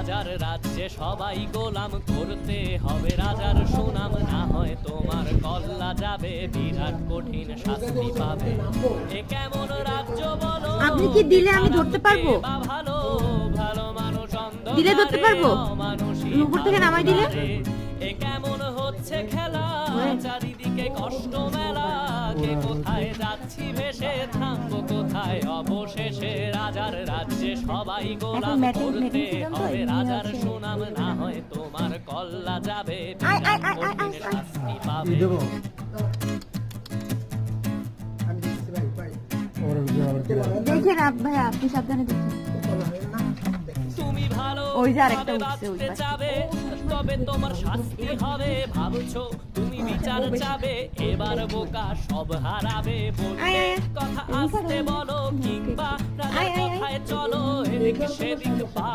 রাজার রাজ্যে সবাই গোলাম করতে হবে রাজার সুনাম, না হয় তোমার কল্লা যাবে, বিরাট কঠিন শাস্তি পাবে। এ কেমন রাজ্য বলো? আপনি কি দিলে আমি ধরতে পারবো? ভালো ভালো মানুষ দিলে ধরতে পারবো? মানুষই উপর থেকে নামাই দিলে? এ কেমন হচ্ছে খেলা, চারিদিকে কষ্ট মেলা, কে কোথায় যাচ্ছি ভেসে, থামবো কোথায় অবশেষে? রাজার রাজ্যে সবাই গোলাম করতে হবে রাজার সুনাম, না হয় তোমার কল্লা যাবে, বিরাট কঠিন শাস্তি পাবে। দেখেন ভাইয়া, আপনি সাবধানে দেখেন। তুমি ভালো ওই যে আরেকটা উঠছে, ওই বাঁচতে পাশে। চাবে, তবে তোমার শাস্তি হবে। ভাবছো তুমি বিচার চাবে, এবার বোকা সব হারাবে। বললে কথা আসতে বলো, কিংবা রাজার কথায় চলো, এদিক সেদিক বাবা